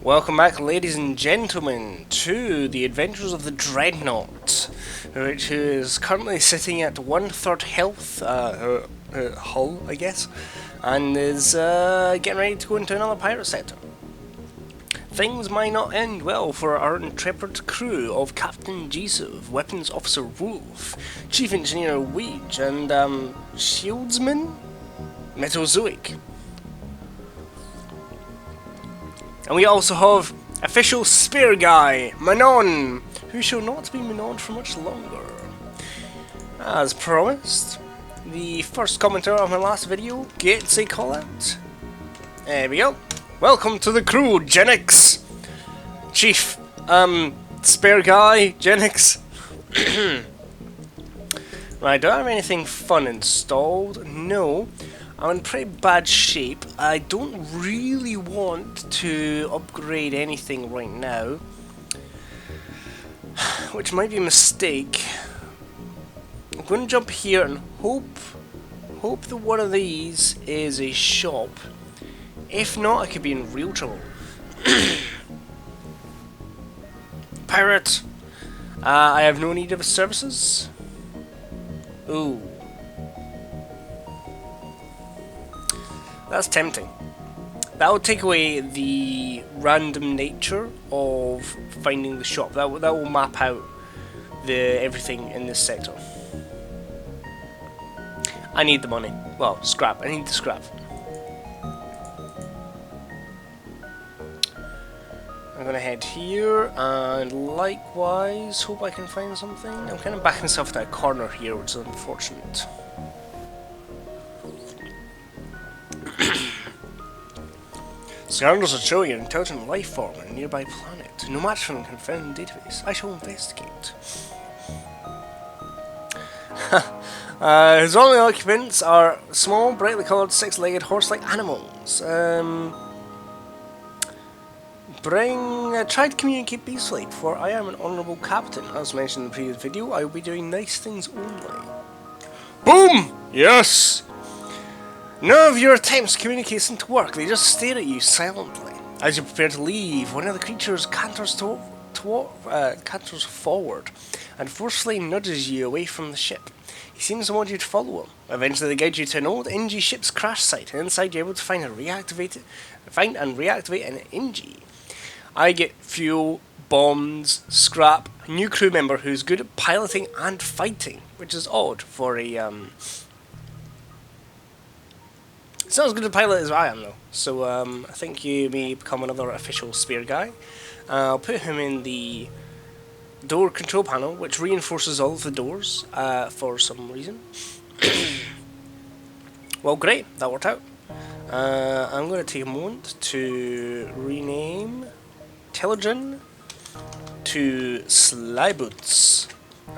Welcome back, ladies and gentlemen, to the Adventures of the Dreadnought, which is currently sitting at 1/3 health, hull, I guess, and is getting ready to go into another pirate sector. Things might not end well for our intrepid crew of Captain Geesuv, Weapons Officer Wolf, Chief Engineer Weege, and Shieldsman Metalzoic. And we also have official spear guy, Manon, who shall not be Manon for much longer. As promised, the first commenter of my last video gets a call out. There we go. Welcome to the crew, Genix! Chief, spear guy, Genix. Right, do I have anything fun installed? No. I'm in pretty bad shape. I don't really want to upgrade anything right now, which might be a mistake. I'm going to jump here and hope that one of these is a shop. If not, I could be in real trouble. Pirate! I have no need of his services. Ooh. That's tempting. That would take away the random nature of finding the shop. That will map out everything in this sector. I need the money. Well, scrap. I need the scrap. I'm gonna head here and likewise hope I can find something. I'm kind of backing myself to a corner here, which is unfortunate. Scoundrels are showing an intelligent life form on a nearby planet. No match for them can be found in the database. I shall investigate. His only occupants are small, brightly coloured, six-legged, horse-like animals. Try to communicate peacefully, for I am an honourable captain. As mentioned in the previous video, I will be doing nice things only. Boom! Yes! None of your attempts to communicate seem to work, they just stare at you silently. As you prepare to leave, one of the creatures canters forward and forcefully nudges you away from the ship. He seems to want you to follow him. Eventually they guide you to an old NG ship's crash site, and inside you're able to find and reactivate an NG. I get fuel, bombs, scrap, a new crew member who's good at piloting and fighting, which is odd for a It's not as good a pilot as I am, though. So, I think you may become another official spear guy. I'll put him in the door control panel, which reinforces all of the doors, for some reason. Well, great. That worked out. I'm going to take a moment to rename Telegen to Slyboots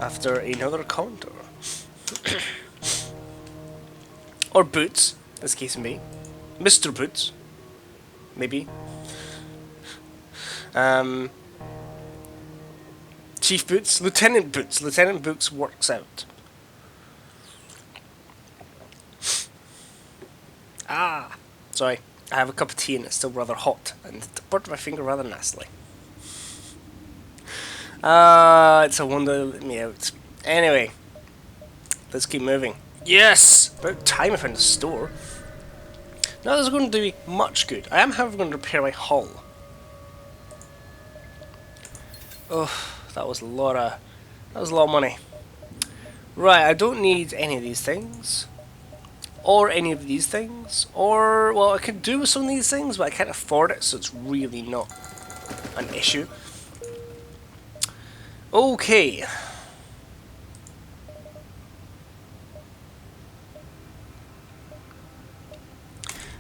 after another counter. Or Boots. This case may be Mr. Boots, maybe. Chief Boots, Lieutenant Boots. Lieutenant Boots works out. Sorry, I have a cup of tea and it's still rather hot, and it burnt my finger rather nastily. It's a wonder to let me out. Anyway, let's keep moving. Yes! About time I found a store. Now this is going to do me much good. I am, however, going to repair my hull. Oh, that was a lot of money. Right, I don't need any of these things. Or any of these things. Or, well, I could do with some of these things, but I can't afford it, so it's really not an issue. Okay.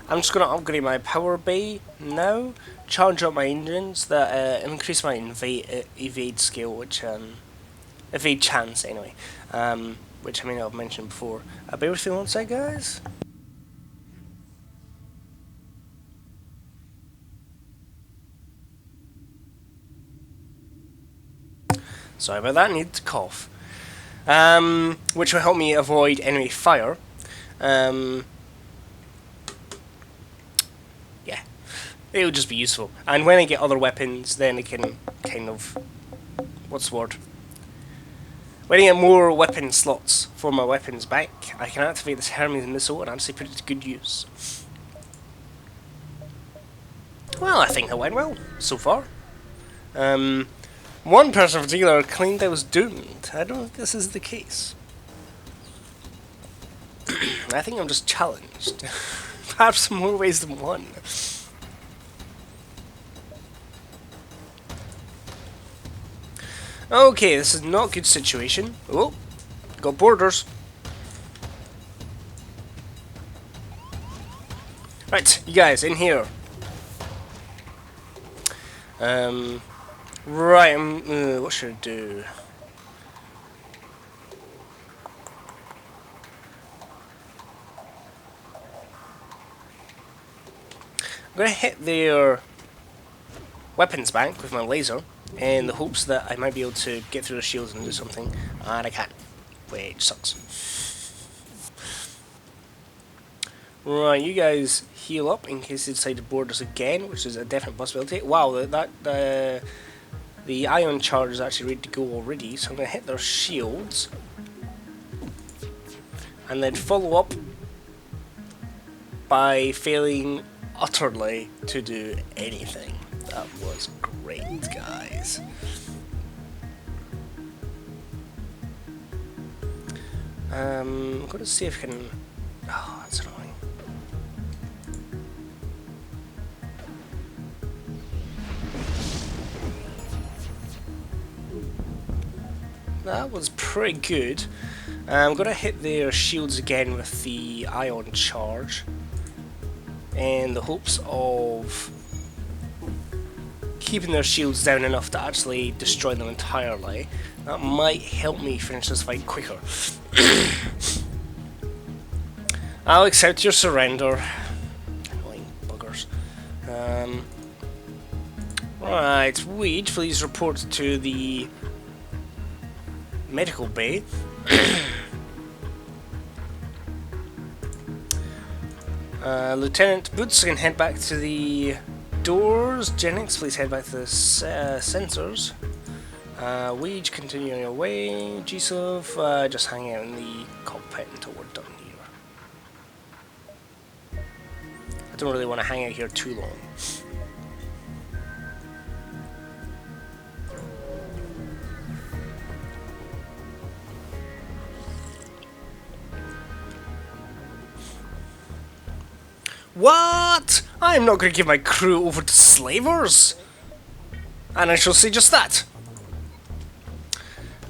I'm just going to upgrade my power bay now, charge up my engines, that increase my evade skill, which evade chance anyway, which I may not have mentioned before. Bear with me one sec, guys. Sorry about that, I need to cough. Which will help me avoid enemy fire. Yeah. It'll just be useful. And when I get other weapons, then I can kind of... What's the word? When I get more weapon slots for my weapons back, I can activate this Hermes missile and actually put it to good use. Well, I think that went well, so far. One person in particular claimed I was doomed. I don't think this is the case. I think I'm just challenged. Perhaps in more ways than one. Okay, this is not a good situation. Oh, got borders. Right, you guys, in here. Right, what should I do? I'm gonna hit their weapons bank with my laser in the hopes that I might be able to get through the shields and do something, and I can't, which sucks. Right, you guys heal up in case they decide to board us again, which is a definite possibility. Wow, the ion charge is actually ready to go already, so I'm going to hit their shields and then follow up by failing utterly to do anything. That was great, guys. I'm going to see if I can... Oh, that's annoying. That was pretty good. I'm going to hit their shields again with the ion charge in the hopes of keeping their shields down enough to actually destroy them entirely. That might help me finish this fight quicker. I'll accept your surrender. Annoying buggers. Right, Weed, please report to the medical bay. Lieutenant Boots can head back to the doors. Jennings, please head back to the sensors. Weege, continue on your way. Geesuv, just hang out in the cockpit until we're done here. I don't really want to hang out here too long. What? I am not going to give my crew over to slavers! And I shall say just that.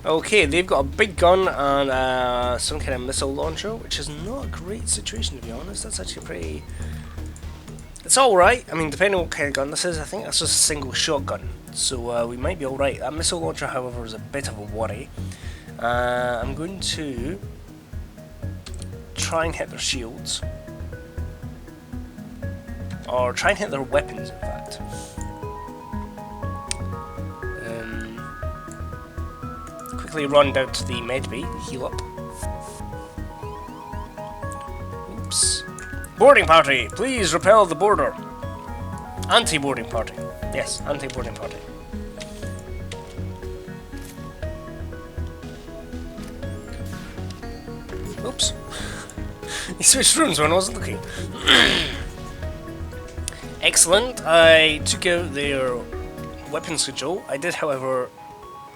Okay, they've got a big gun and some kind of missile launcher, which is not a great situation, to be honest. That's actually pretty... It's alright. I mean, depending on what kind of gun this is, I think that's just a single shotgun. So we might be alright. That missile launcher, however, is a bit of a worry. I'm going to try and hit their shields. Or try and hit their weapons, in fact. Quickly run down to the medbay, heal up. Oops. Boarding party, please repel the border. Anti-boarding party. Yes, anti-boarding party. Oops. He switched rooms when I wasn't looking. Excellent. I took out their weapons control. I did, however,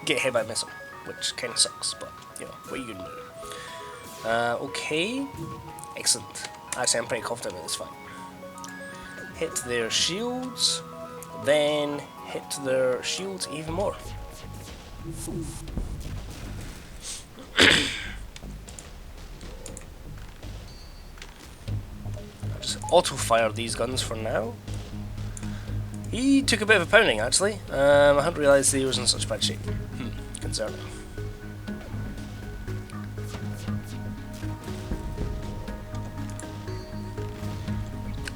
get hit by a missile, which kind of sucks, but, you know, what are you going to do? Okay. Excellent. Actually, I'm pretty confident in this fight. Hit their shields, then hit their shields even more. I'll just auto-fire these guns for now. He took a bit of a pounding, actually. I hadn't realised he was in such bad shape. Concerning.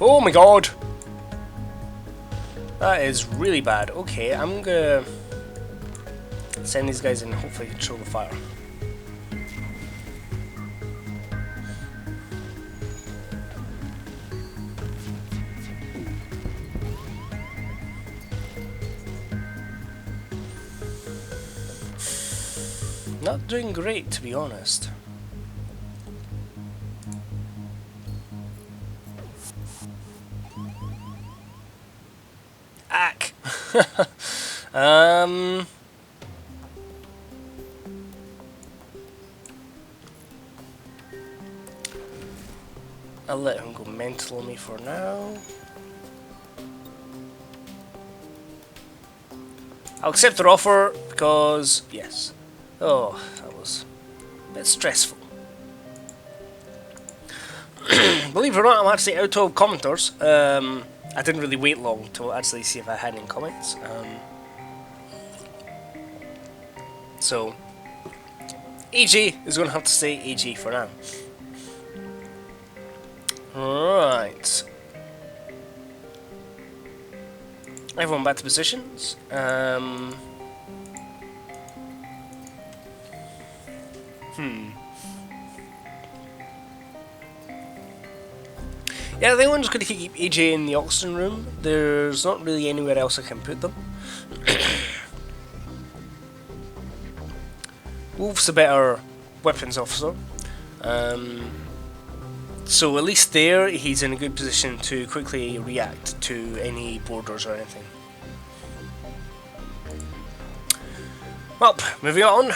Oh my god! That is really bad. Okay, I'm gonna send these guys in and hopefully control the fire. Not doing great, to be honest. Ack! I'll let him go mental on me for now. I'll accept their offer because, yes. Oh, that was a bit stressful. Believe it or not, I'm actually out of commenters. I didn't really wait long to actually see if I had any comments. So, AG is going to have to stay AG for now. Right. Everyone back to positions. Yeah, I think I'm just going to keep AJ in the oxygen room. There's not really anywhere else I can put them. Wolf's a better weapons officer. So at least there, he's in a good position to quickly react to any borders or anything. Well, moving on.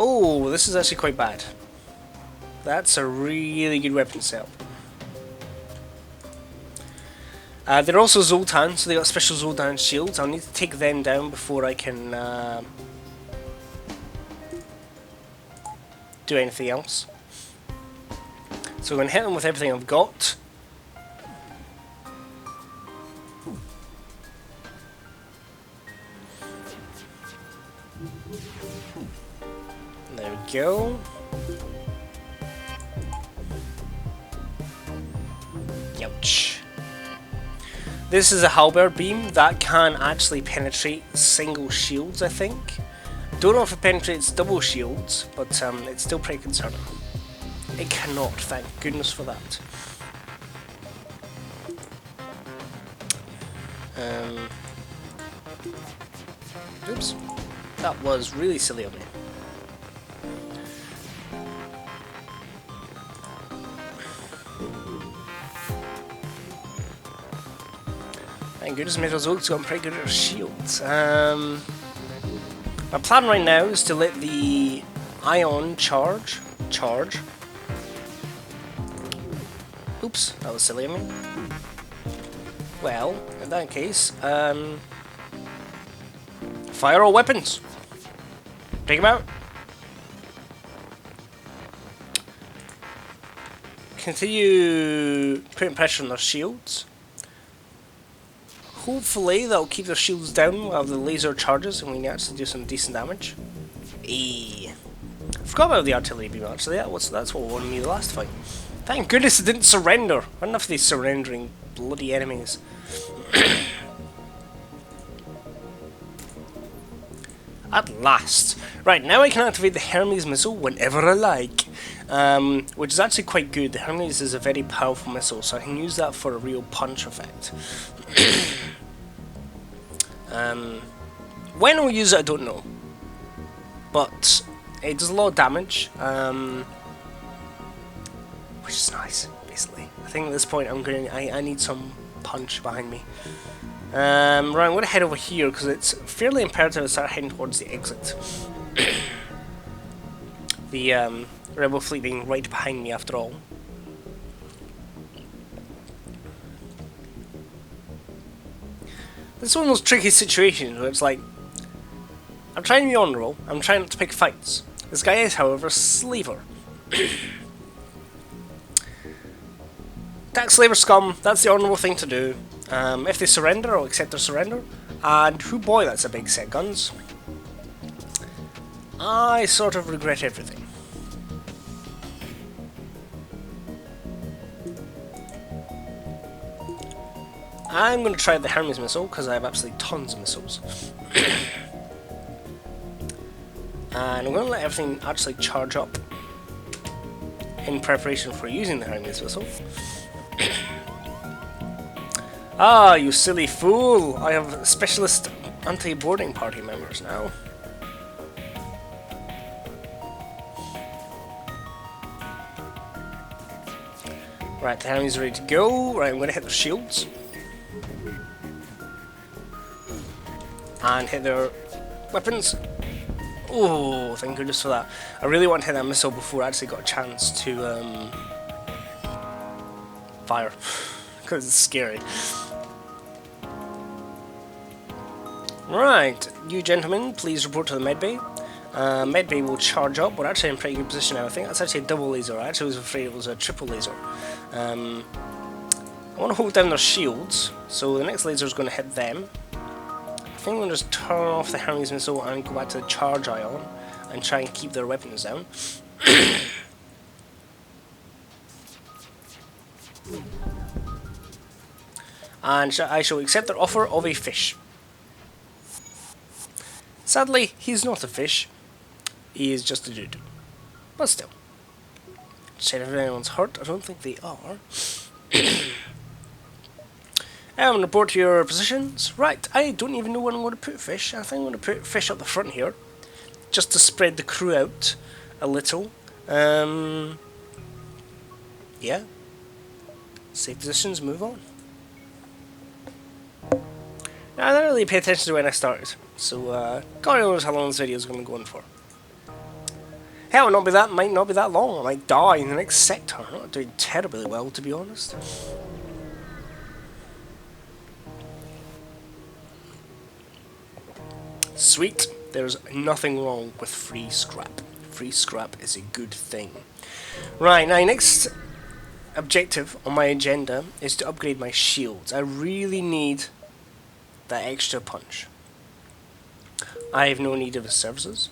Oh, this is actually quite bad. That's a really good weapon setup. They're also Zoltan, so they got special Zoltan shields. I'll need to take them down before I can do anything else. So I'm going to hit them with everything I've got. There we go. Ouch. This is a halberd beam that can actually penetrate single shields, I think. Don't know if it penetrates double shields, but it's still pretty concerning. It cannot, thank goodness for that. Oops. That was really silly of me. Thank goodness Metalzoic's got pretty good at her shields. My plan right now is to let the ion charge. Oops, that was silly of me. Well, in that case, fire all weapons. Take them out. Continue putting pressure on their shields. Hopefully that'll keep their shields down while the laser charges and we can actually do some decent damage. I forgot about the artillery beam actually, that's what won me the last fight. Thank goodness it didn't surrender. Not enough of these surrendering bloody enemies. At last. Right, now I can activate the Hermes missile whenever I like. Which is actually quite good. The Hermes is a very powerful missile, so I can use that for a real punch effect. When I'll use it, I don't know. But it does a lot of damage, which is nice, basically. I think at this point I need some punch behind me. Right, I'm going to head over here because it's fairly imperative to start heading towards the exit. The rebel fleet being right behind me after all. This is one of those tricky situations where it's like, I'm trying to be honourable, I'm trying not to pick fights. This guy is, however, a slaver. Attack slaver scum, that's the honourable thing to do. If they surrender, I'll accept their surrender. And whoo boy, that's a big set of guns. I sort of regret everything. I'm going to try the Hermes missile because I have absolutely tons of missiles. And I'm going to let everything actually charge up in preparation for using the Hermes whistle. Ah, you silly fool! I have specialist anti-boarding party members now. Right, the Hermes are ready to go. Right, I'm going to hit their shields. And hit their weapons. Oh, thank goodness for that. I really want to hit that missile before I actually got a chance to fire. Because it's scary. Right, you gentlemen, please report to the medbay. Medbay will charge up. We're actually in pretty good position now. I think that's actually a double laser. I actually was afraid it was a triple laser. I want to hold down their shields, so the next laser is going to hit them. I think I'm going to just turn off the Hermes missile and go back to the charge ion and try and keep their weapons down. And I shall accept their offer of a fish. Sadly, he's not a fish. He is just a dude. But still. Check if anyone's hurt. I don't think they are. Report to your positions. Right, I don't even know where I'm going to put fish. I think I'm going to put fish up the front here. Just to spread the crew out a little. Yeah. Save positions, move on. Now, I didn't really pay attention to when I started. So, God knows how long this video is going to go on for. Hell, might not be that long. I might die in the next sector. I'm not doing terribly well, to be honest. Sweet. There's nothing wrong with free scrap. Free scrap is a good thing. Right, now next objective on my agenda is to upgrade my shields. I really need that extra punch. I have no need of his services.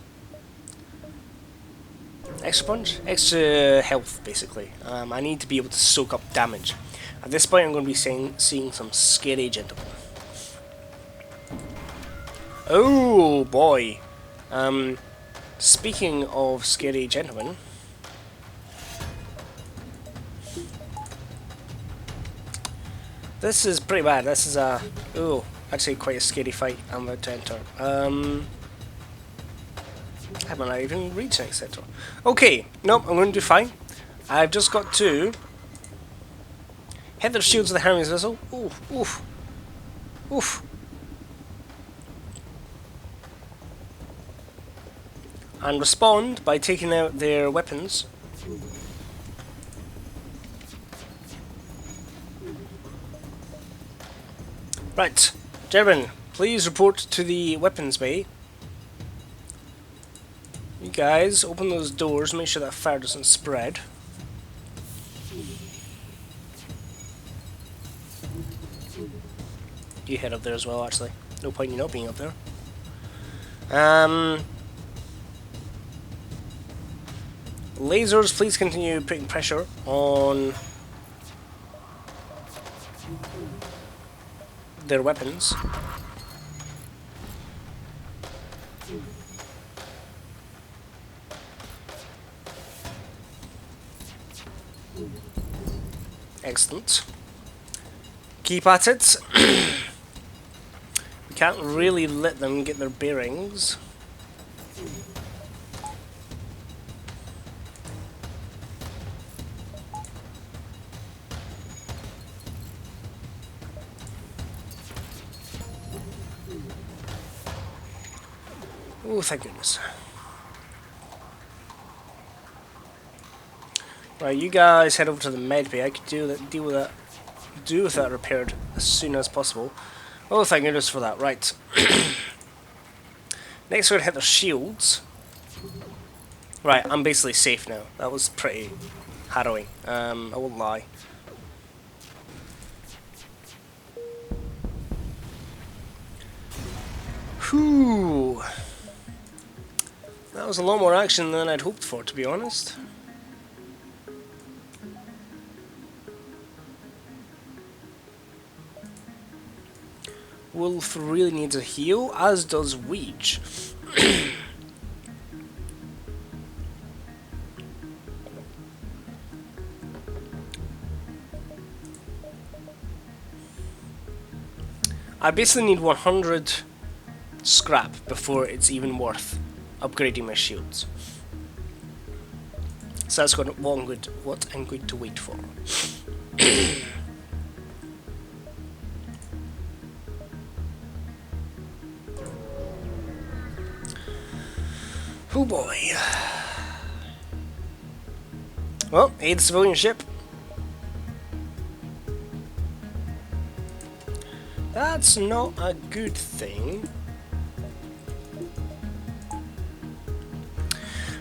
Extra punch? Extra health, basically. I need to be able to soak up damage. At this point I'm going to be seeing some scary gentlemen. Oh boy. Speaking of scary gentlemen, this is pretty bad. This is actually quite a scary fight I'm about to enter. I might not even reach next sector. Okay, nope, I'm going to do fine. I've just got to hit their shields with the Hermes missile. Oof, oof, oof. And respond by taking out their weapons. Right, gentlemen, please report to the weapons bay. You guys, open those doors, make sure that fire doesn't spread. You head up there as well, actually. No point in you not being up there. Lasers, please continue putting pressure on their weapons. Excellent. Keep at it. We can't really let them get their bearings. Oh, thank goodness. Right, you guys head over to the med bay. I could do with that repaired as soon as possible. Oh, thank goodness for that. Right. Next, we're gonna hit their shields. Right, I'm basically safe now. That was pretty harrowing. I won't lie. Whew. That was a lot more action than I'd hoped for, to be honest. Wolf really needs a heal, as does Weech. I basically need 100 scrap before it's even worth upgrading my shields. So that's what I'm going to wait for. Oh boy. Well, hey, the civilian ship. That's not a good thing.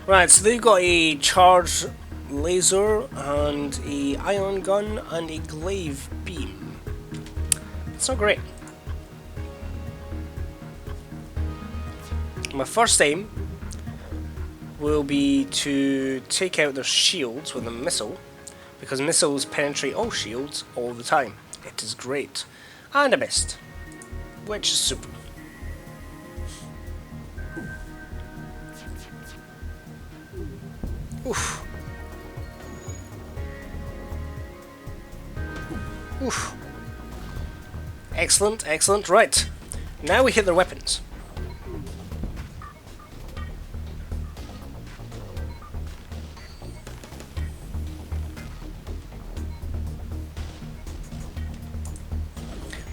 Right, so they've got a charged laser and a ion gun and a glaive beam. It's not great. My first aim will be to take out their shields with a missile, because missiles penetrate all shields all the time. It is great. And I missed, which is super. Oof. Oof. Excellent, excellent. Right. Now we hit their weapons.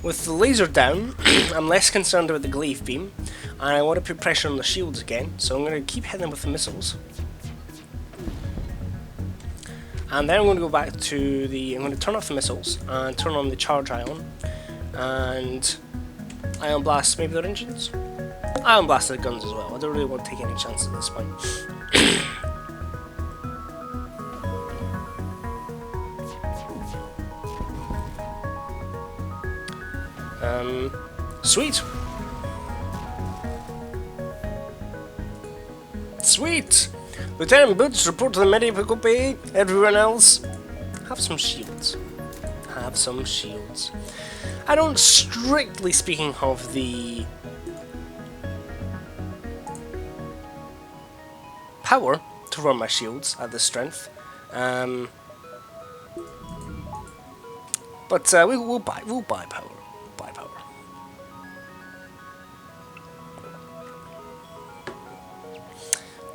With the laser down, I'm less concerned about the glaive beam, and I want to put pressure on the shields again, so I'm going to keep hitting them with the missiles. And then I'm going to go back to the... I'm going to turn off the missiles, and turn on the charge ion, and ion blast maybe their engines? Ion blast their guns as well. I don't really want to take any chances at this point. Sweet! Sweet! Lieutenant Boots, report to the medical bay. Everyone else, have some shields. Have some shields. I don't, strictly speaking, have the power to run my shields at this strength. But we'll buy power. Buy power.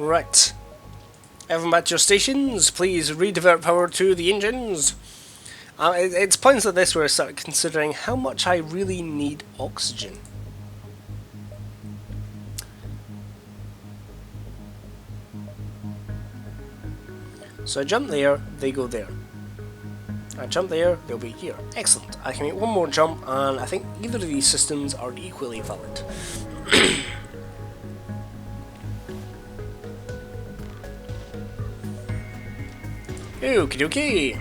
Right. Everyone back to your stations. Please redivert power to the engines. It's points like this where I start considering how much I really need oxygen. So I jump there, they go there. I jump there, they'll be here. Excellent. I can make one more jump, and I think either of these systems are equally valid. Okie dokie.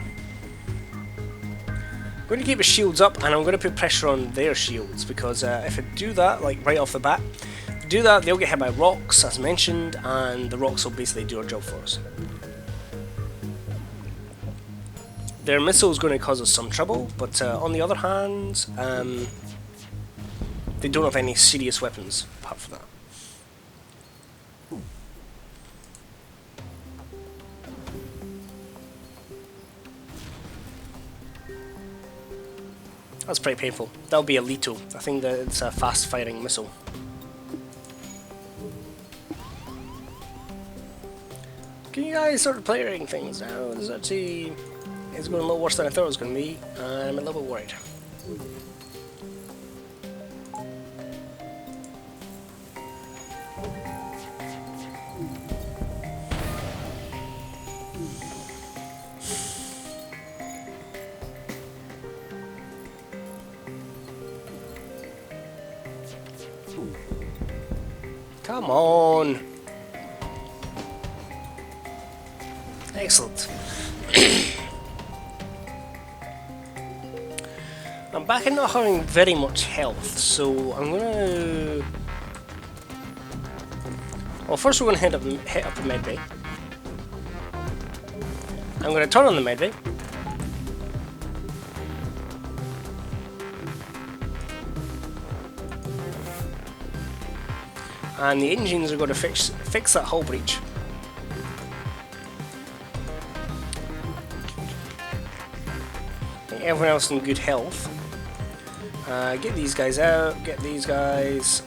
I'm going to keep the shields up, and I'm going to put pressure on their shields, because if I do that, like right off the bat, if I do that, they'll get hit by rocks, as mentioned, and the rocks will basically do our job for us. Their missile is going to cause us some trouble, but on the other hand, they don't have any serious weapons apart from that. That's pretty painful. That'll be a Leto. I think that it's a fast-firing missile. Can you guys start playing things now? This actually is going a little worse than I thought it was going to be, and I'm a little bit worried. Come on! Excellent. I'm back in not having very much health, so I'm gonna... Well, first we're gonna hit up the medbay. I'm gonna turn on the medbay. And the engines are going to fix that hull breach. I think everyone else in good health. Get these guys out, get these guys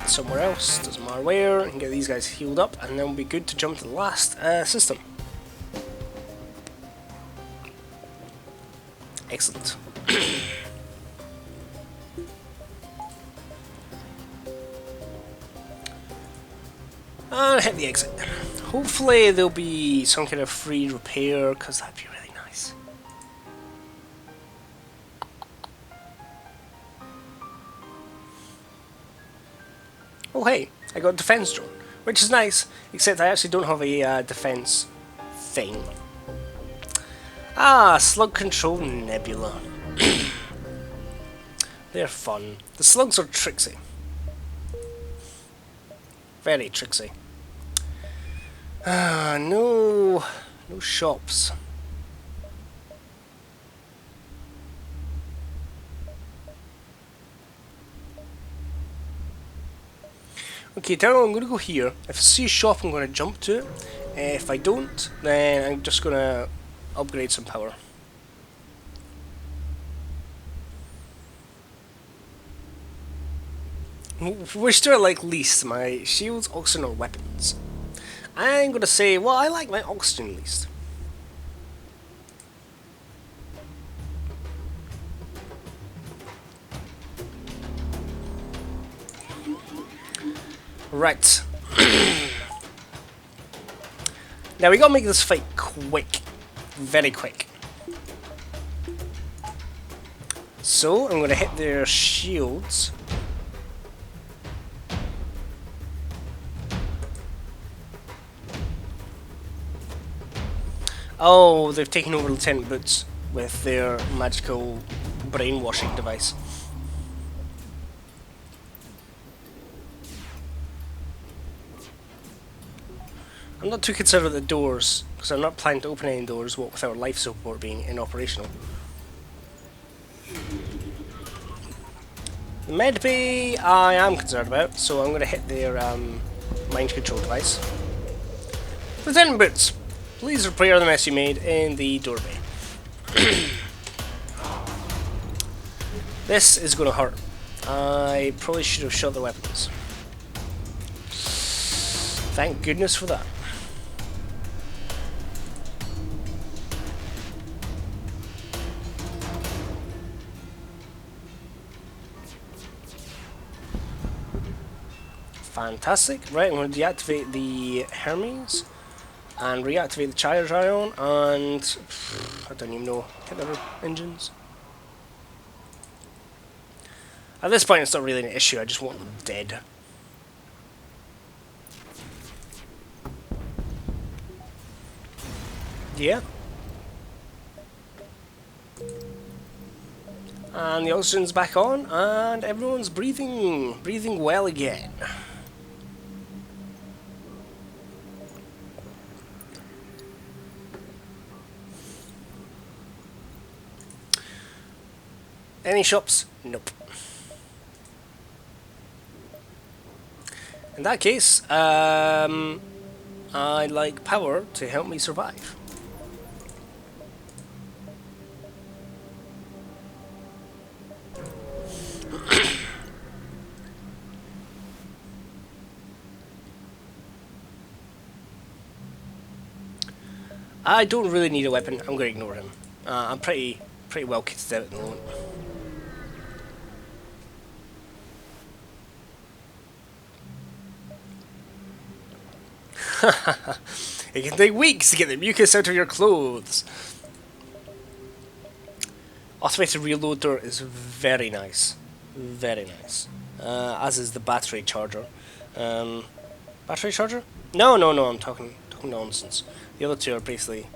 somewhere else, doesn't matter where, and get these guys healed up, and then we'll be good to jump to the last system. Excellent. And hit the exit. Hopefully there'll be some kind of free repair, because that'd be really nice. Oh hey, I got a defense drone, which is nice, except I actually don't have a defense thing. Ah, slug control nebula. They're fun. The slugs are tricksy. Very tricksy. Ah, no shops. Okay, tell you, I'm going to go here. If I see a shop, I'm going to jump to it. If I don't, then I'm just going to upgrade some power. Which do I like least? My shields, oxygen, or weapons? I'm going to say, well, I like my oxygen least. Right. Now we gotta make this fight quick. Very quick. So, I'm gonna hit their shields. Oh, they've taken over Lieutenant Boots with their magical brainwashing device. I'm not too concerned with the doors, because I'm not planning to open any doors, what with our life support being inoperational. The med bay I am concerned about, so I'm going to hit their mind control device. Lieutenant Boots, please repair the mess you made in the doorway. This is going to hurt. I probably should have shot the weapons. Thank goodness for that. Fantastic. Right, I'm going to deactivate the Hermes and reactivate the charge ion and I don't even know, hit the engines. At this point it's not really an issue, I just want them dead. Yeah. And the oxygen's back on and everyone's breathing well again. Any shops? Nope. In that case, I'd like power to help me survive. I don't really need a weapon. I'm going to ignore him. I'm pretty well kitted out at the moment. It can take weeks to get the mucus out of your clothes. Automated reloader is very nice. Very nice. As is the battery charger. Battery charger? No, I'm talking nonsense. The other two are basically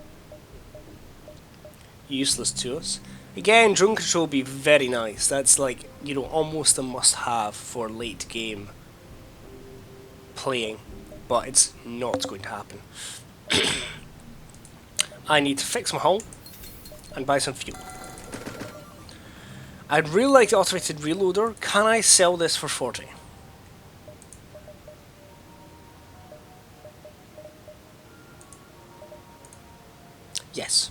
useless to us. Again, drone control would be very nice. That's like, you know, almost a must-have for late game playing. But it's not going to happen. I need to fix my hull and buy some fuel. I'd really like the automated reloader. Can I sell this for 40? Yes.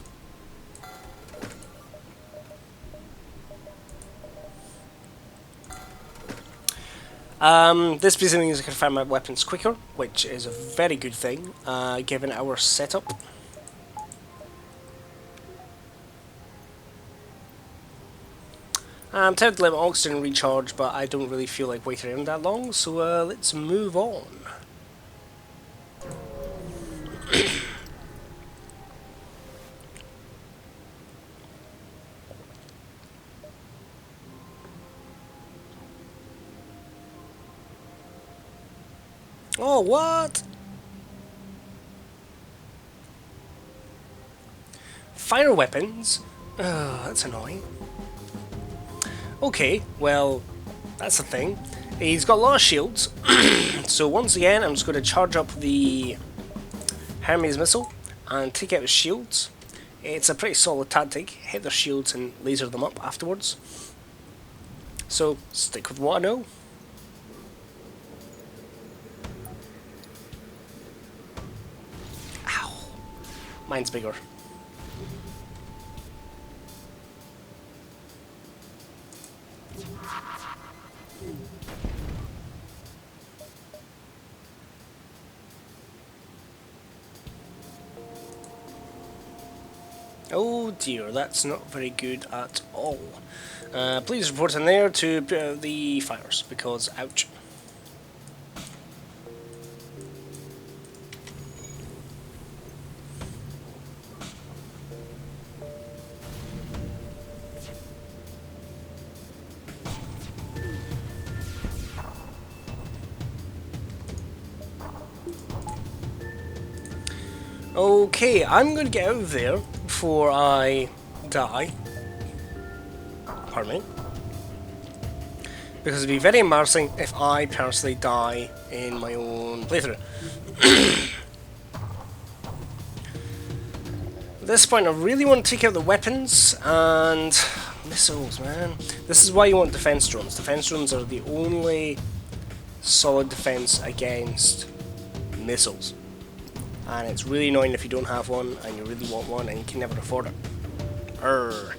This basically means I can find my weapons quicker, which is a very good thing, given our setup. I'm tempted to let my oxygen recharge, but I don't really feel like waiting around that long, so let's move on. Oh, what? Fire weapons? Oh, that's annoying. Okay, well, that's the thing. He's got a lot of shields, so once again I'm just going to charge up the Hermes missile and take out his shields. It's a pretty solid tactic, hit their shields and laser them up afterwards. So, stick with what I know. Ow. Mine's bigger. Oh dear, that's not very good at all. Please report in there to put out the fires, because ouch. Okay, I'm going to get out of there before I die. Pardon me. Because it'd be very embarrassing if I personally die in my own playthrough. At this point I really want to take out the weapons and missiles, man. This is why you want defense drones. Defense drones are the only solid defense against missiles. And it's really annoying if you don't have one and you really want one and you can never afford it. Urgh.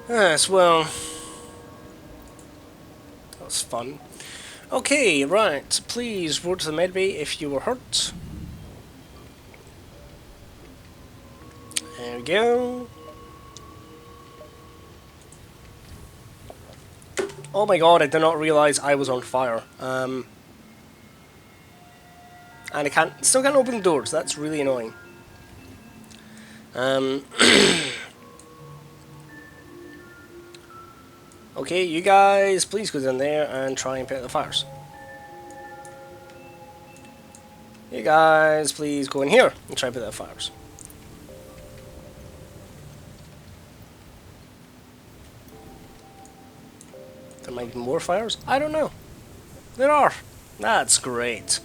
Yes, well, that was fun. Okay, right, please report to the medbay if you were hurt. There we go. Oh my god, I did not realise I was on fire. And I still can't open the doors, that's really annoying. Okay, you guys, please go down there and try and put out the fires. You guys, please go in here and try and put out the fires. There might be more fires? I don't know. There are. That's great.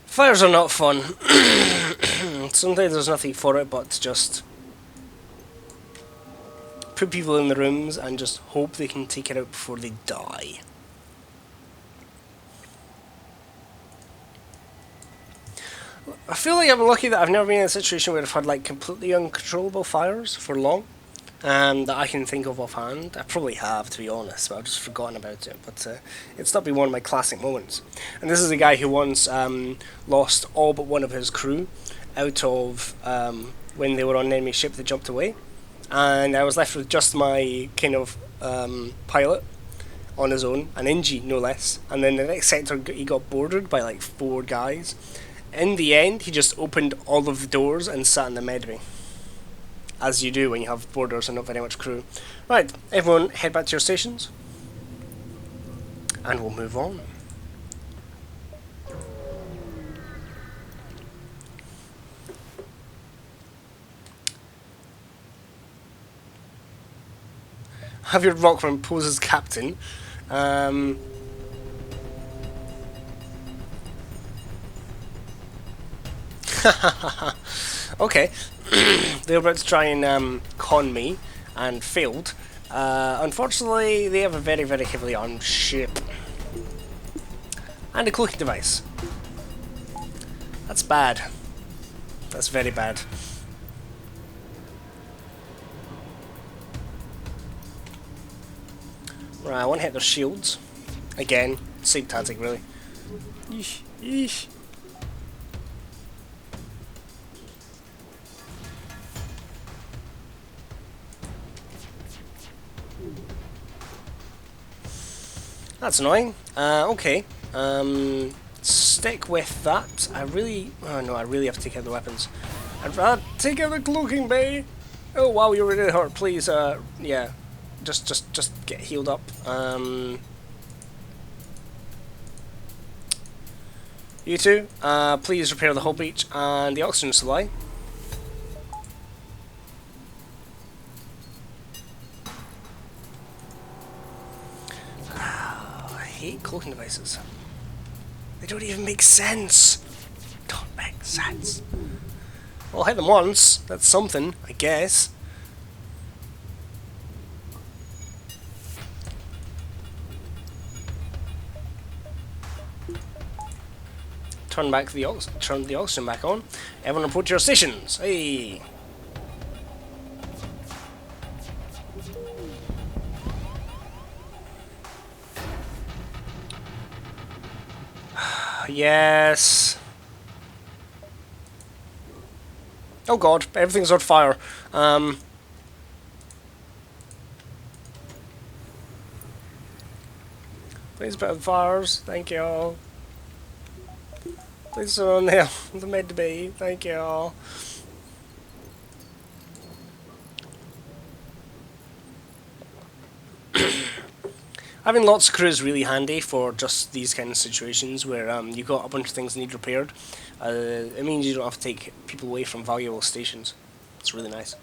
Fires are not fun. Sometimes there's nothing for it but to just put people in the rooms and just hope they can take it out before they die. I feel like I'm lucky that I've never been in a situation where I've had like completely uncontrollable fires for long. That I can think of offhand. I probably have, to be honest, but I've just forgotten about it. But it's not been one of my classic moments. And this is a guy who once lost all but one of his crew out of when they were on an enemy ship that jumped away. And I was left with just my kind of pilot on his own, an NG no less. And then the next sector he got boarded by like 4 guys. In the end, he just opened all of the doors and sat in the medbay. As you do when you have boarders and not very much crew. Right, everyone head back to your stations. And we'll move on. Have your Rockman pose as captain. Okay. They were about to try and con me and failed Unfortunately, they have a very, very heavily armed ship. And a cloaking device. That's bad. That's very bad. Right, I want to hit their shields. Again, same tactic really. Yeesh, yeesh. That's annoying. Okay. Stick with that. I really... Oh no, I really have to take out the weapons. I'd rather take out the cloaking bay. Oh wow, you're really hurt. Please, yeah. Just get healed up. You two, please repair the hull breach and the oxygen supply. I hate cloaking devices. They don't even make sense. Don't make sense. Well, I'll hit them once. That's something, I guess. Turn the oxygen back on. Everyone report to your stations. Hey. Yes. Oh god, everything's on fire. Please put out fires. Thank you all. Please turn on the mid bay. Thank you all. Having lots of crew is really handy for just these kind of situations where you've got a bunch of things that need repaired. It means you don't have to take people away from valuable stations. It's really nice.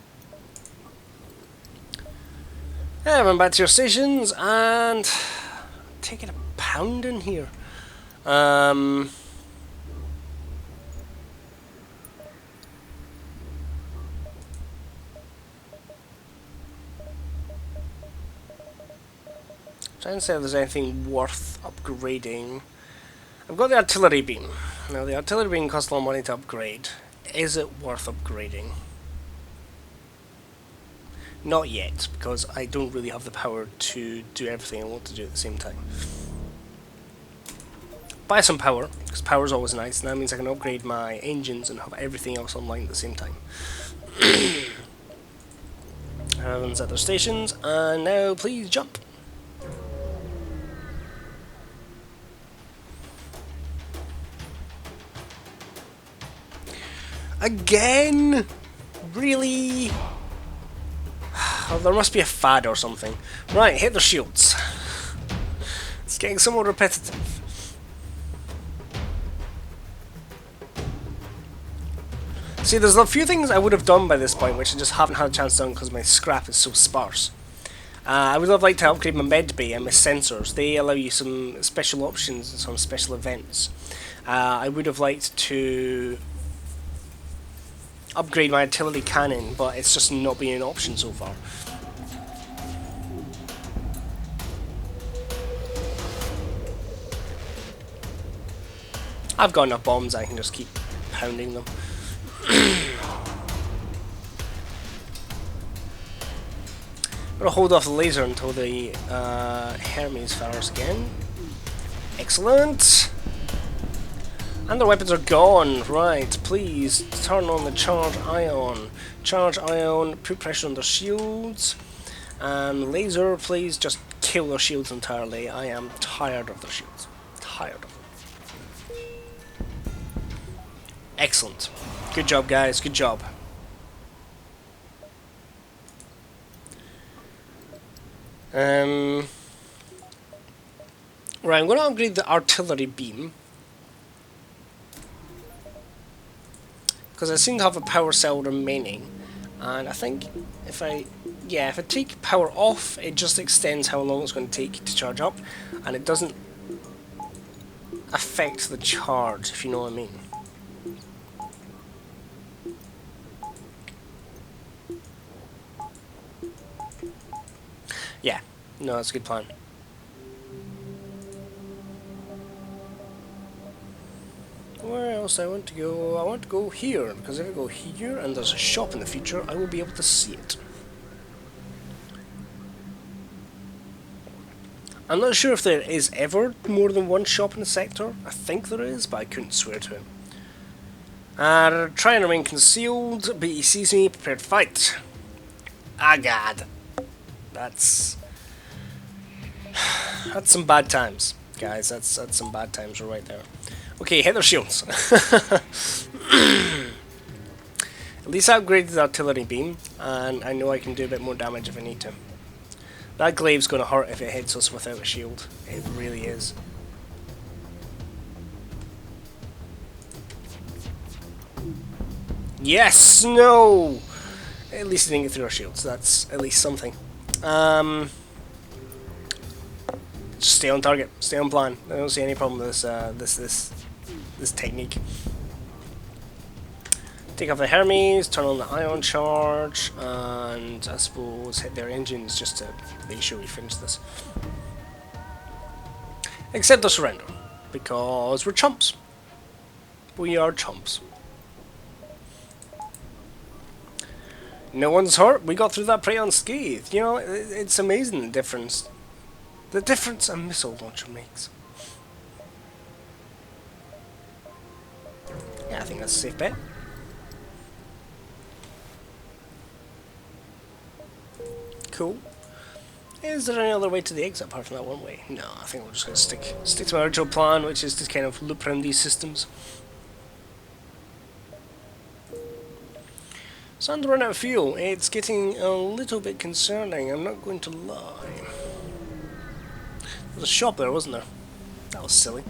Yeah, run back to your stations and taking a pounding here. Trying to see if there's anything worth upgrading. I've got the artillery beam. Now the artillery beam costs a lot of money to upgrade. Is it worth upgrading? Not yet, because I don't really have the power to do everything I want to do at the same time. Buy some power, because power is always nice, and that means I can upgrade my engines and have everything else online at the same time. Everyone's at their stations, and now please jump. Again? Really? Oh, there must be a fad or something. Right, hit their shields. It's getting somewhat repetitive. See, there's a few things I would have done by this point which I just haven't had a chance to do because my scrap is so sparse. I would have liked to upgrade my med bay and my sensors. They allow you some special options and some special events. I would have liked to upgrade my artillery cannon, but it's just not been an option so far. I've got enough bombs, I can just keep pounding them. I'm gonna hold off the laser until the Hermes fires again. Excellent! And their weapons are gone. Right, please turn on the charge ion. Charge ion, put pressure on their shields. And laser, please just kill their shields entirely. I am tired of their shields. Tired of them. Excellent. Good job, guys. Good job. Right, I'm going to upgrade the artillery beam. Because I seem to have a power cell remaining, and I think if I take power off, it just extends how long it's going to take to charge up, and it doesn't affect the charge, if you know what I mean. Yeah, no, that's a good plan. Where else I want to go? I want to go here, because if I go here and there's a shop in the future, I will be able to see it. I'm not sure if there is ever more than one shop in the sector. I think there is, but I couldn't swear to it. Try and remain concealed, but he sees me, prepared to fight. Ah, God. That's some bad times, guys. That's some bad times right there. Okay, hit their shields. At least I upgraded the artillery beam, and I know I can do a bit more damage if I need to. That glaive's going to hurt if it hits us without a shield. It really is. Yes! No! At least it didn't get through our shields. That's at least something. Just stay on target. Stay on plan. I don't see any problem with this technique. Take off the Hermes, turn on the ion charge, and I suppose hit their engines just to make sure we finish this. Accept the surrender, because we're chumps. We are chumps. No one's hurt. We got through that pretty unscathed. You know, it's amazing the difference. The difference a missile launcher makes. Yeah, I think that's a safe bet. Cool. Is there any other way to the exit apart from that one way? No, I think we're just going to stick to my original plan, which is to kind of loop around these systems. Starting to run out of fuel. It's getting a little bit concerning, I'm not going to lie. There was a shop there, wasn't there? That was silly.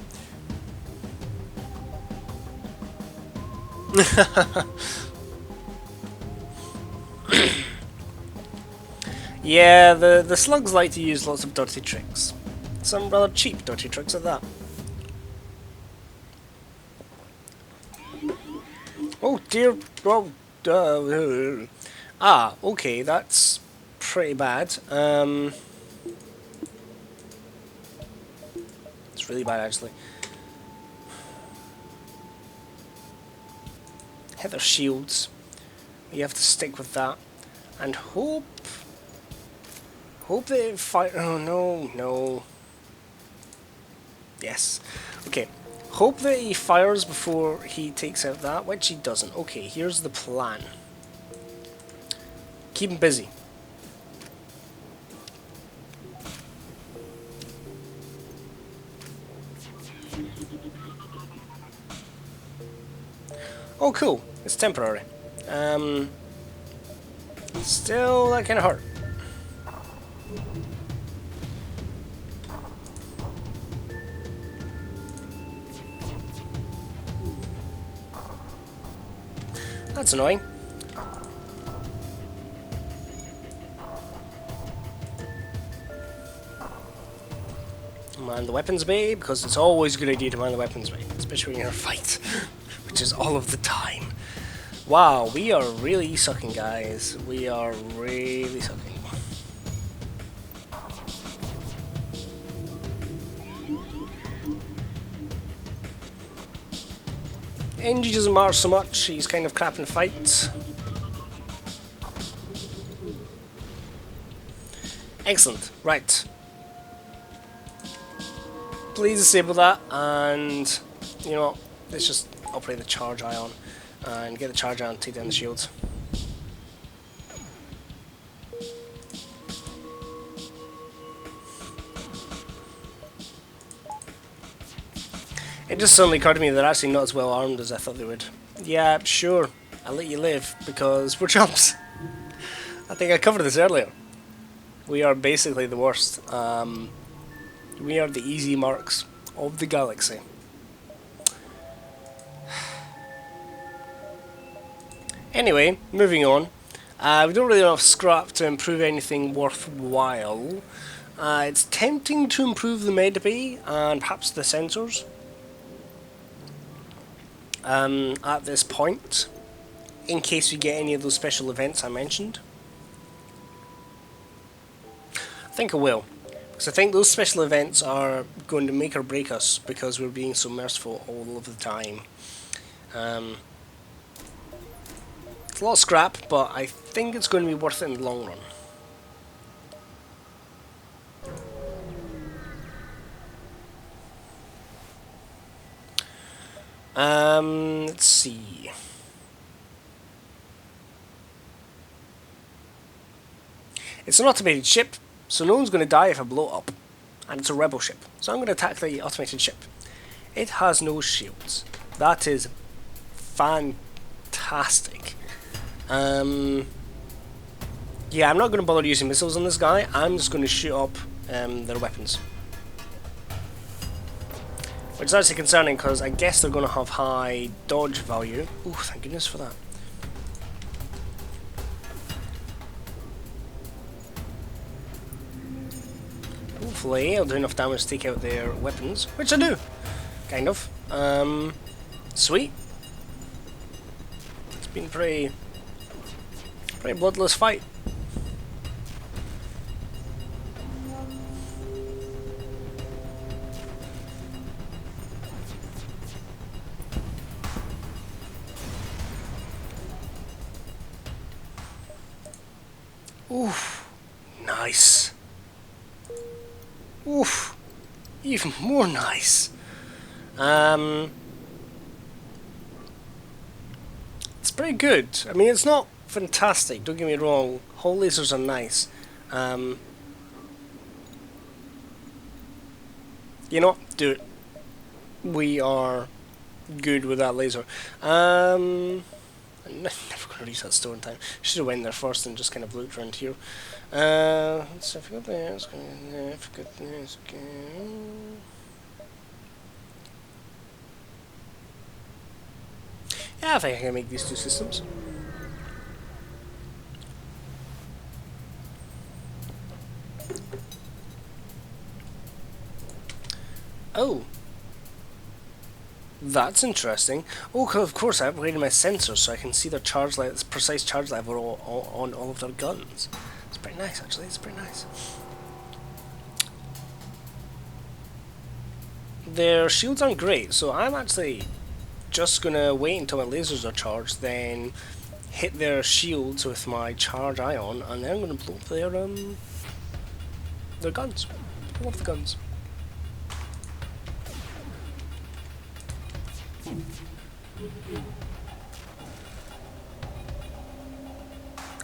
Yeah, the slugs like to use lots of dirty tricks. Some rather cheap dirty tricks at that. Oh dear, oh, okay, that's pretty bad. It's really bad actually. Hit their shields. You have to stick with that. And hope they fire. Oh no, no. Yes. Okay. Hope that he fires before he takes out that, which he doesn't. Okay, here's the plan. Keep him busy. Oh, cool. It's temporary. Still, that kind of hurt. That's annoying. Man the weapons bay, because it's always a good idea to man the weapons bay, especially when you're in a fight, which is all of the time. Wow, we are really sucking, guys. We are really sucking. Angie doesn't matter so much, he's kind of crap in fights. Excellent, right. Please disable that, and you know, let's just operate the charge ion and get the charge ion to take down the shields. It just suddenly occurred to me they're actually not as well armed as I thought they would. Yeah, sure, I'll let you live, because we're chumps. I think I covered this earlier. We are basically the worst. We are the easy marks of the galaxy. Anyway, moving on. We don't really have enough scrap to improve anything worthwhile. It's tempting to improve the med bay and perhaps the sensors. At this point, in case we get any of those special events I mentioned. think I will. Because I think those special events are going to make or break us because we're being so merciful all of the time. It's a lot of scrap, but I think it's going to be worth it in the long run. Let's see. It's an automated ship, so no one's going to die if I blow it up. And it's a rebel ship, so I'm going to attack the automated ship. It has no shields. That is fantastic. Yeah, I'm not going to bother using missiles on this guy. I'm just going to shoot up their weapons. Which is actually concerning because I guess they're going to have high dodge value. Ooh, thank goodness for that. Hopefully I'll do enough damage to take out their weapons, which I do, kind of. Sweet. It's been pretty bloodless fight. Oof, nice. Oof, even more nice. It's pretty good. I mean, it's not fantastic, don't get me wrong. Hull lasers are nice. You know what? Do it. We are good with that laser. I'm never going to reach that store in time. Should have went there first and just kind of looked around here. Let's see if we got there. Let's go there. If we got there, let's go. Yeah, I think I can make these two systems. Oh. That's interesting. Oh, of course, I upgraded my sensors so I can see their charge level, precise charge level on all of their guns. It's pretty nice, actually. It's pretty nice. Their shields aren't great, so I'm actually just gonna wait until my lasers are charged, then hit their shields with my charge ion, and then I'm gonna blow up their guns. Blow up the guns.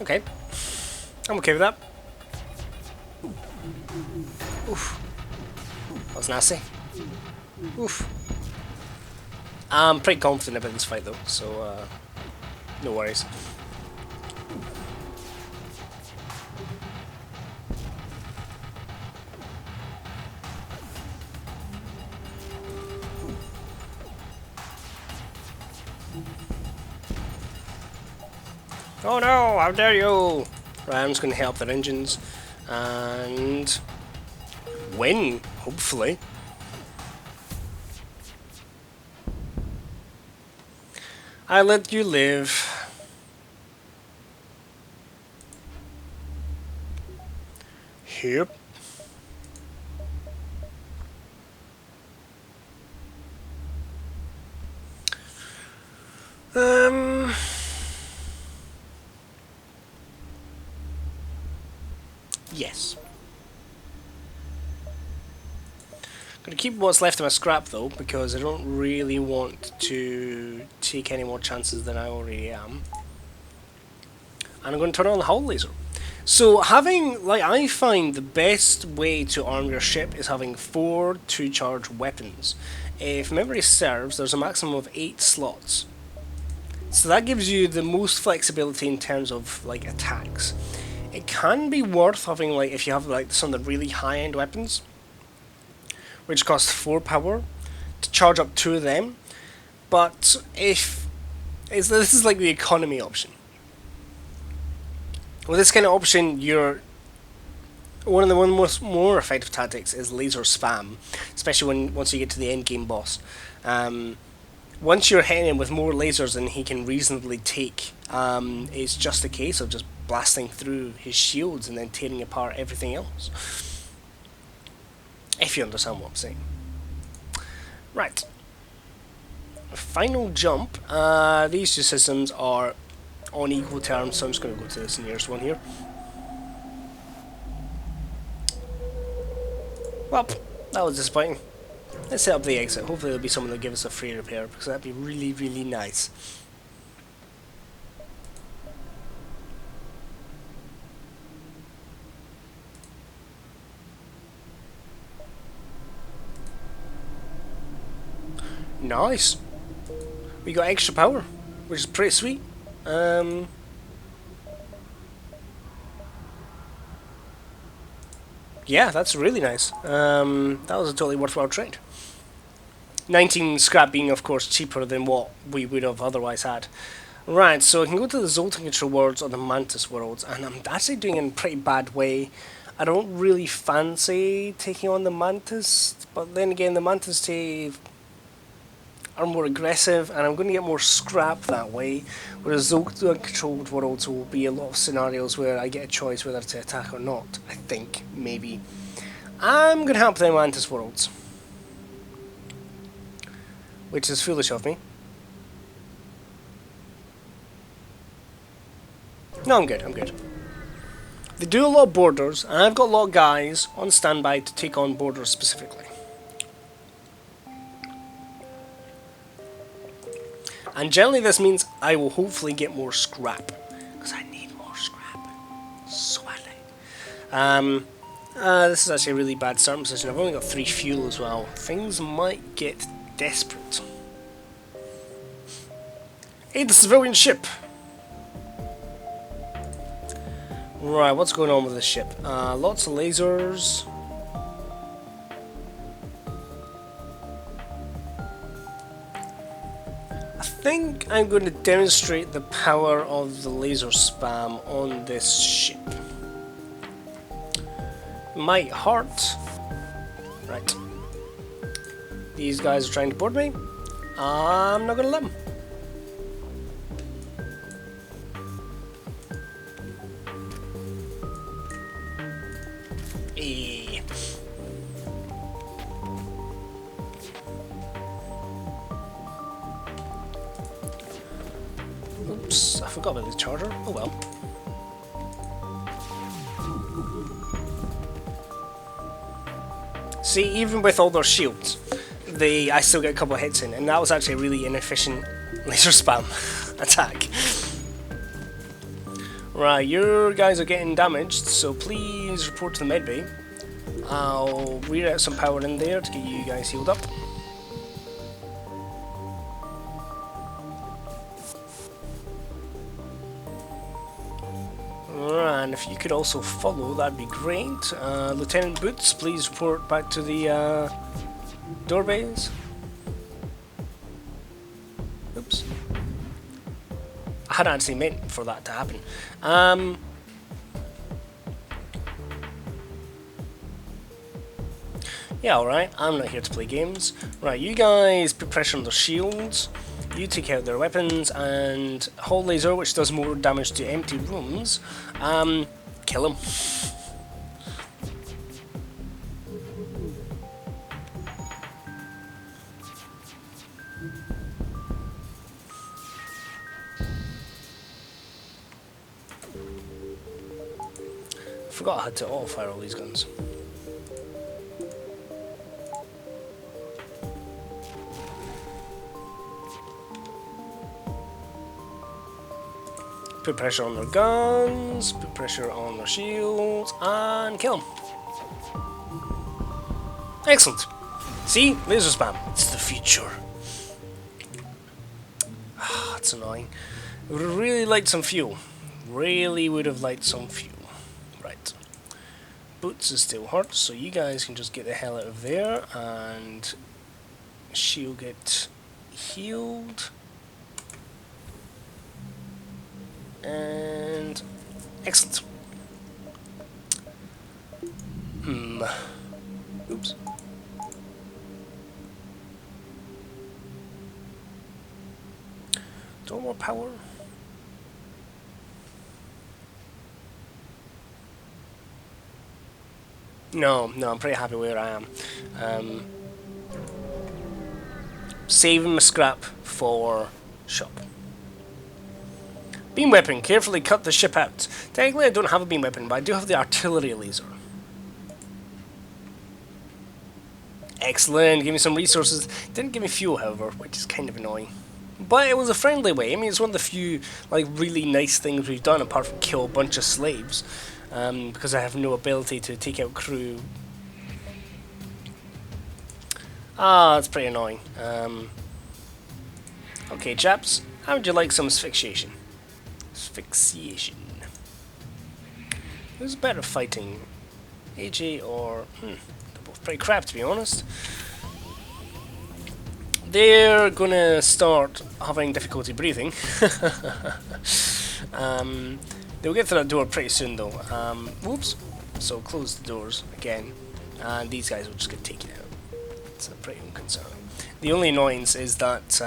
Okay, I'm okay with that. Oof, that was nasty. Oof. I'm pretty confident about this fight though, so no worries. Oh no, how dare you! Right, I'm just going to help their engines and win, hopefully. I let you live. Yep. Yes. Gonna keep what's left of my scrap though, because I don't really want to take any more chances than I already am. And I'm going to turn on the hull laser. So having, like, I find the best way to arm your ship is having 4 2-charge weapons. If memory serves, there's a maximum of 8 slots. So that gives you the most flexibility in terms of, like, attacks. It can be worth having, like, if you have, like, some of the really high-end weapons, which cost 4 power, to charge up 2 of them. But if this is like the economy option. With this kind of option, one of the most more effective tactics is laser spam, especially once you get to the end game boss. Once you're hitting him with more lasers than he can reasonably take, it's just a case of just blasting through his shields and then tearing apart everything else. If you understand what I'm saying. Right. Final jump. These two systems are on equal terms, so I'm just going to go to this nearest one here. Well, that was disappointing. Let's set up the exit. Hopefully there'll be someone that'll give us a free repair, because that'd be really, really nice. Nice. We got extra power, which is pretty sweet. Yeah, that's really nice. That was a totally worthwhile trade. 19 scrap being, of course, cheaper than what we would have otherwise had. Right, so I can go to the Zoltan Control Worlds or the Mantis Worlds, and I'm actually doing it in a pretty bad way. I don't really fancy taking on the Mantis, but then again, the Mantis are more aggressive, and I'm going to get more scrap that way, whereas Zoltan Controlled Worlds will be a lot of scenarios where I get a choice whether to attack or not, I think, maybe. I'm going to help the Mantis Worlds, which is foolish of me. No, I'm good, I'm good. They do a lot of borders, and I've got a lot of guys on standby to take on borders specifically. And generally this means I will hopefully get more scrap, because I need more scrap so badly. This is actually a really bad starting position. I've only got 3 fuel as well. Things might get desperate. Hey, the civilian ship! Right, what's going on with this ship? Lots of lasers. I think I'm going to demonstrate the power of the laser spam on this ship. Might hurt. Right. These guys are trying to board me. I'm not going to let them. Oops, I forgot about the charger. Oh well. See, even with all their shields, I still get a couple of hits in, and that was actually a really inefficient laser spam attack. Right, your guys are getting damaged, so please report to the medbay. I'll reroute some power in there to get you guys healed up. And if you could also follow, that'd be great. Lieutenant Boots, please report back to the door bays. Oops. I hadn't actually meant for that to happen. Yeah, alright, I'm not here to play games. Right, you guys put pressure on their shields. You take out their weapons, and Hull Laser, which does more damage to empty rooms, kill him. I forgot I had to auto-fire all these guns. Put pressure on their guns, put pressure on their shields, and kill them. Excellent. See? Laser spam. It's the future. Ah, that's annoying. I would have really liked some fuel. Really would have liked some fuel. Right. Boots is still hurt, so you guys can just get the hell out of there, and she'll get healed. And excellent. Oops. Do more power. No, no, I'm pretty happy where I am. Saving my scrap for shop. Beam weapon. Carefully cut the ship out. Technically I don't have a beam weapon, but I do have the artillery laser. Excellent. Give me some resources. Didn't give me fuel, however, which is kind of annoying. But it was a friendly way. I mean, it's one of the few like really nice things we've done, apart from kill a bunch of slaves. Because I have no ability to take out crew. Ah, that's pretty annoying. Okay, chaps. How would you like some asphyxiation? Asphyxiation. Who's better fighting? AJ or... they're both pretty crap, to be honest. They're gonna start having difficulty breathing. They'll get through that door pretty soon, though. Whoops. So close the doors again, and these guys will just get taken out. It's pretty unconcerning. The only annoyance is that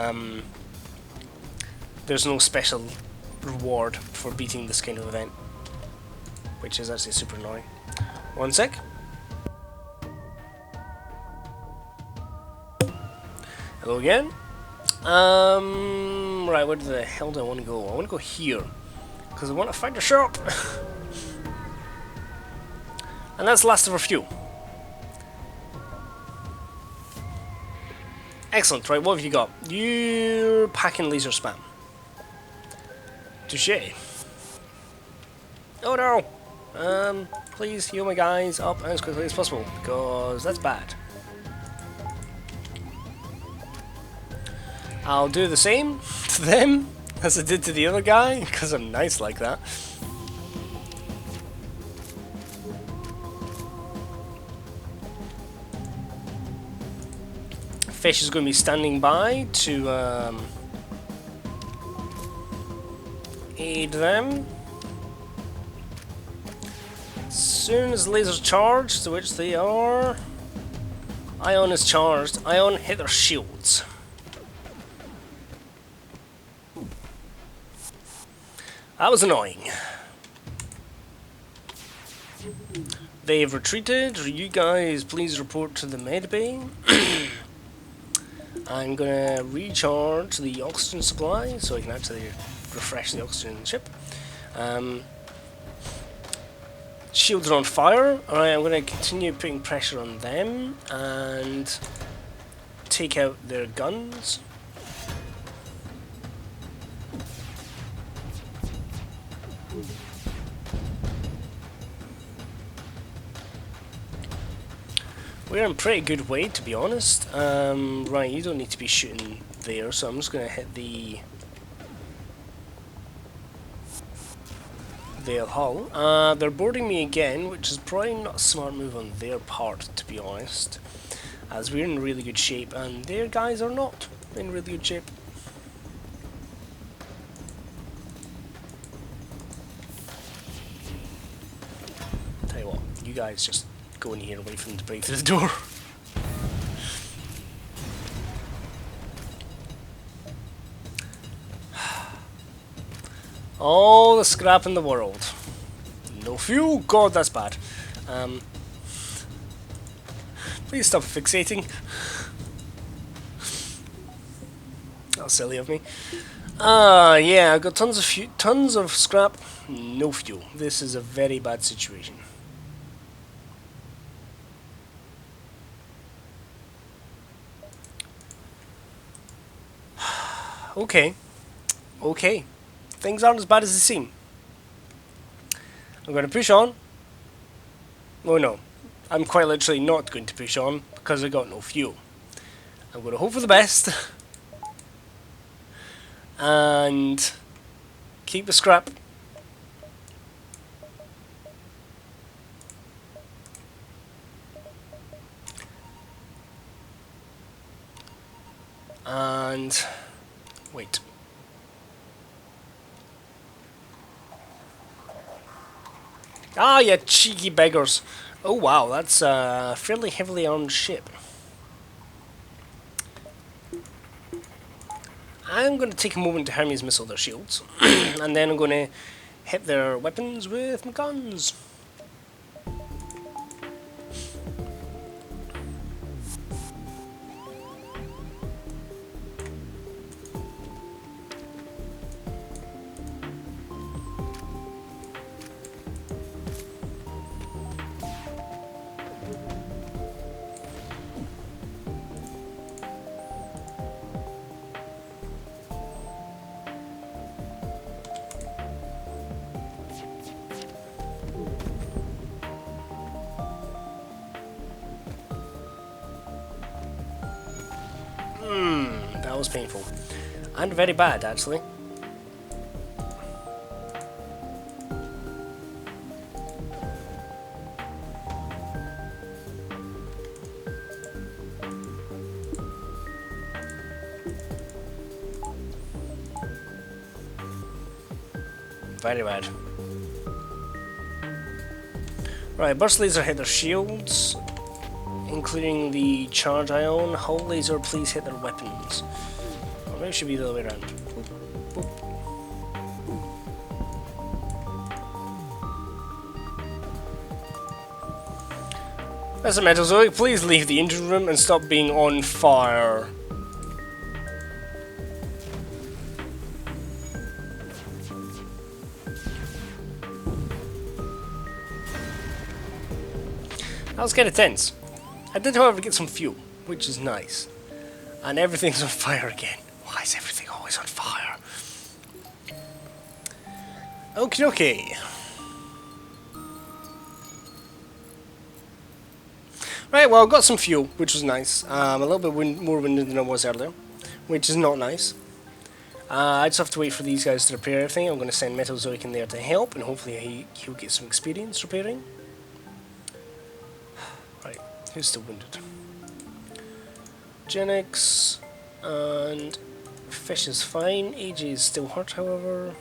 there's no special reward for beating this kind of event, which is actually super annoying. One sec. Hello again. Right, where the hell do I want to go? I want to go here, because I want to find a shop. And that's the last of our fuel. Excellent, right, what have you got? You're packing laser spam. Touché. Oh no! Please heal my guys up as quickly as possible, because that's bad. I'll do the same to them as I did to the other guy, because I'm nice like that. Fish is going to be standing by to aid them. As soon as the lasers charged, to which they are, Ion is charged. Ion, hit their shields. That was annoying. They've retreated. You guys, please report to the med bay. I'm gonna recharge the oxygen supply so I can actually refresh the oxygen in the ship. Shields are on fire. Alright, I'm gonna continue putting pressure on them and take out their guns. We're in pretty good way, to be honest. Right, you don't need to be shooting there, so I'm just going to hit the hull. They're boarding me again, which is probably not a smart move on their part, to be honest, as we're in really good shape, and their guys are not in really good shape. Tell you what, you guys just go in here and wait for them to break through the door. All the scrap in the world. No fuel? God, that's bad. Please stop fixating. That's silly of me. Yeah, I've got tons of scrap, no fuel. This is a very bad situation. Okay. Okay. Things aren't as bad as they seem. I'm going to push on. Oh no. I'm quite literally not going to push on because I got no fuel. I'm going to hope for the best. And keep the scrap. And wait. Ah, you cheeky beggars. Oh wow, that's a fairly heavily armed ship. I'm going to take a moment to Hermes missile their shields. And then I'm going to hit their weapons with my guns. That was painful. And very bad, actually. Very bad. Right, burst laser hit their shields, including the charge ion. Hull laser, please hit their weapons. Or maybe it should be the other way around. Boop, boop. That's a Metalzoic, please leave the engine room and stop being on fire. That was kind of tense. I did, however, get some fuel, which is nice. And everything's on fire again. Why is everything always on fire? Okie dokie. Right, well, I got some fuel, which was nice. A little bit more winded than I was earlier, which is not nice. I just have to wait for these guys to repair everything. I'm going to send Metalzoic in there to help, and hopefully he'll get some experience repairing. Right, who's still wounded? Genix and Fish is fine. AJ is still hurt, however.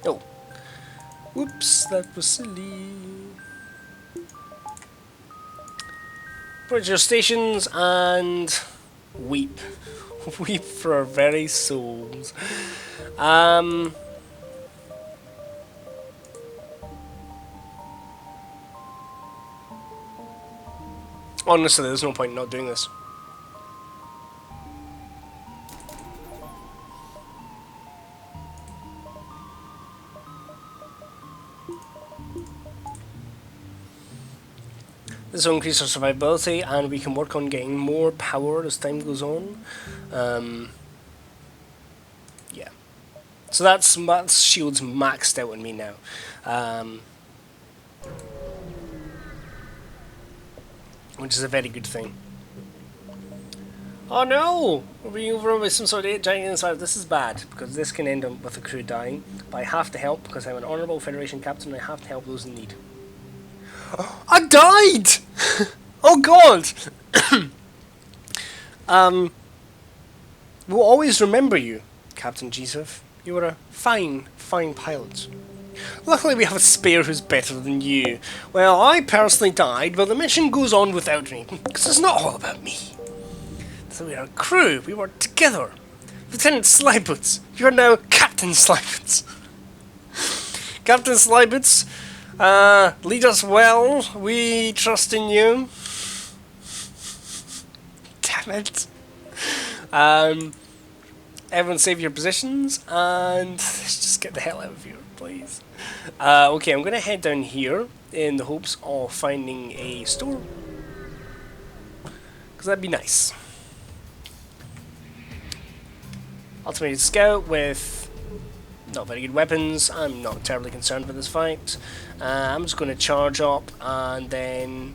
Oh. Whoops, that was silly. Bridge your stations and weep. Weep for our very souls. Honestly, there's no point in not doing this. This will increase our survivability, and we can work on getting more power as time goes on. Yeah. So that's shields maxed out on me now. Which is a very good thing. Oh no! We're being overrun by some sort of giant inside. This is bad, because this can end up with the crew dying. But I have to help, because I'm an honourable Federation captain, and I have to help those in need. I died! Oh god! We'll always remember you, Captain Geesuv. You were a fine, fine pilot. Luckily we have a spare who's better than you. Well, I personally died, but the mission goes on without me, because it's not all about me. So we are a crew, we work together. Lieutenant Slyboots, you are now Captain Slyboots. Captain Slyboots, lead us well, we trust in you. Damn it. Everyone save your positions, and let's just get the hell out of here, please. Okay, I'm going to head down here in the hopes of finding a store, because that'd be nice. Ultimated Scout with not very good weapons. I'm not terribly concerned with this fight. I'm just going to charge up and then...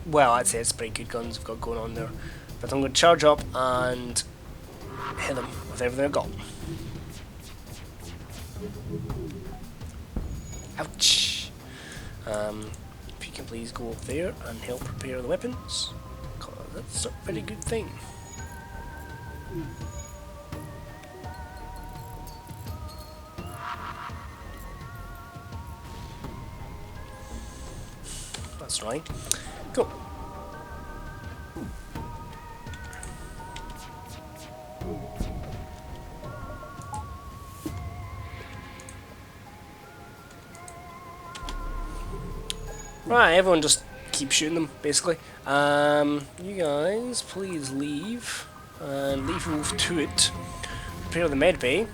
Well, I'd say it's pretty good guns we've got going on there. But I'm going to charge up and hit them with everything I've got. Ouch! If you can please go up there and help prepare the weapons, because that's a very good thing. That's right. Cool. Right, everyone just keep shooting them, basically. You guys, please leave. And leave move to it. Prepare the med bay.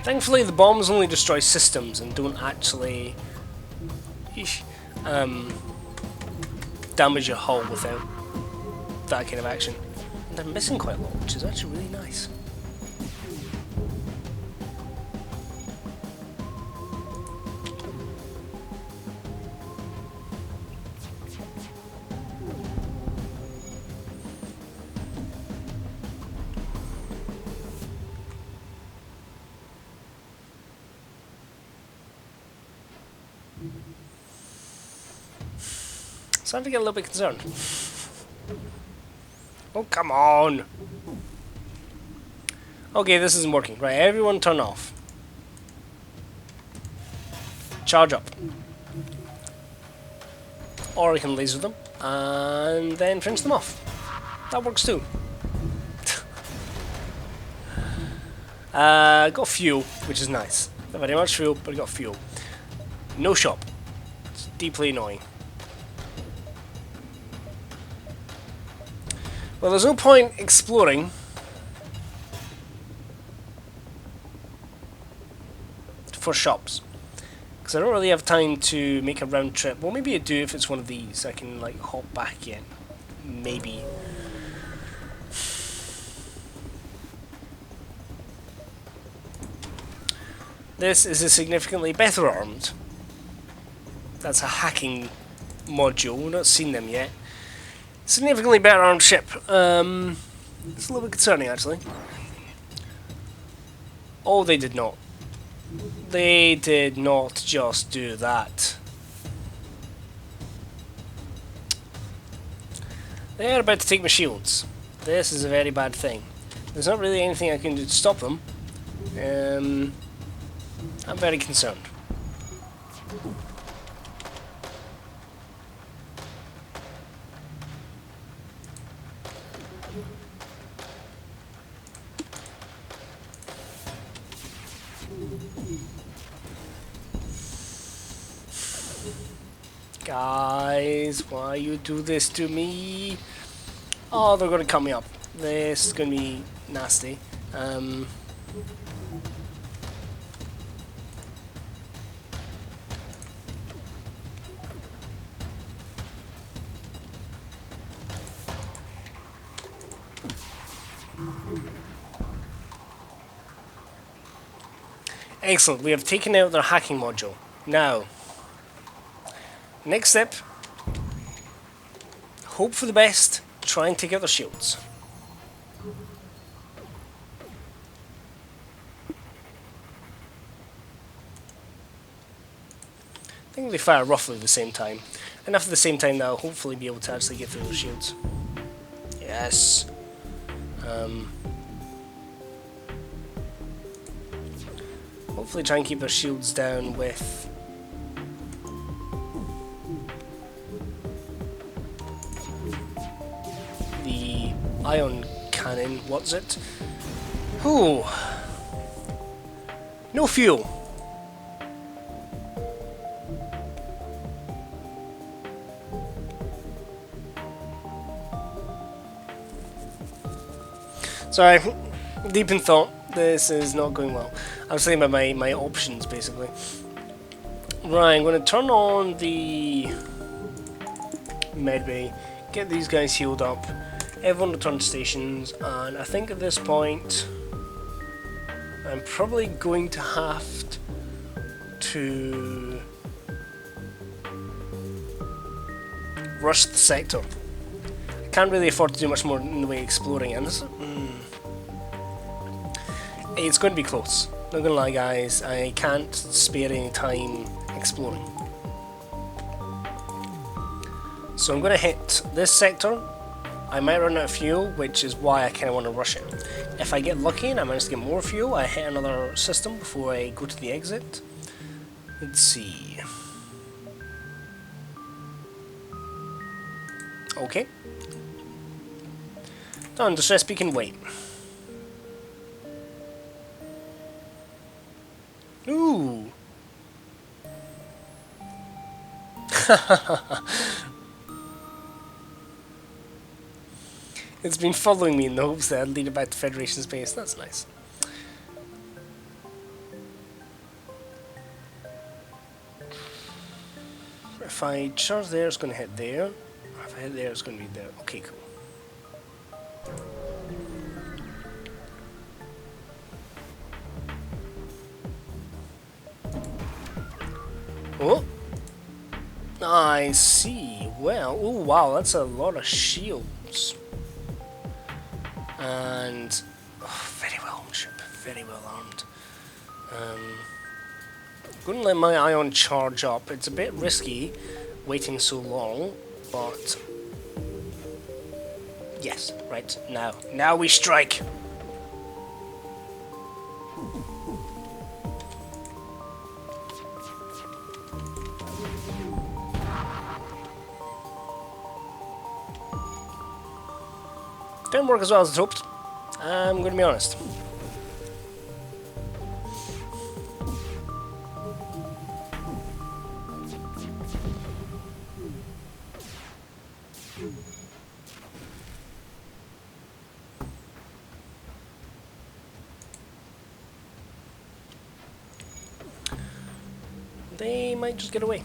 Thankfully, the bombs only destroy systems and don't actually damage your hull without that kind of action. And they're missing quite a lot, which is actually really nice. Starting to get a little bit concerned. Oh, come on! Okay, this isn't working. Right, everyone turn off. Charge up. Or we can laser them, and then finish them off. That works too. Got fuel, which is nice. Not very much fuel, but I got fuel. No shop. It's deeply annoying. Well, there's no point exploring for shops, because I don't really have time to make a round trip. Well, maybe I do if it's one of these. I can like hop back in. Maybe. This is a significantly better armed. That's a hacking module. We've not seen them yet. Significantly better armed ship. It's a little bit concerning, actually. Oh, they did not. They did not just do that. They are about to take my shields. This is a very bad thing. There's not really anything I can do to stop them. I'm very concerned. Guys, why you do this to me? Oh, they're gonna cut me up. This is gonna be nasty. Excellent, we have taken out their hacking module. Now, next step, hope for the best, try and take out their shields. I think they fire roughly at the same time. Enough at the same time that I'll hopefully be able to actually get through their shields. Yes. Hopefully try and keep their shields down with the ion cannon. What's it? Ooh. No fuel. Sorry, deep in thought. This is not going well. I was thinking about my options, basically. Right, I'm going to turn on the medbay, get these guys healed up, everyone return to stations, and I think at this point I'm probably going to have to rush the sector. I can't really afford to do much more in the way of exploring, and this, it's going to be close. Not gonna lie, guys, I can't spare any time exploring. So I'm gonna hit this sector. I might run out of fuel, which is why I kinda wanna rush it. If I get lucky and I manage to get more fuel, I hit another system before I go to the exit. Let's see. Okay. Done, distress beacon, wait. Ooh. It's been following me in the hopes that I'd lead it back to Federation space. That's nice. If I charge there, it's going to hit there. If I hit there, it's going to be there. Okay, cool. Oh, I see. Well, oh wow, that's a lot of shields. And oh, very well armed ship, very well armed. Gonna let my ion charge up. It's a bit risky waiting so long, but yes, right, now. Now we strike! Didn't work as well as I hoped. I'm gonna be honest. They might just get away.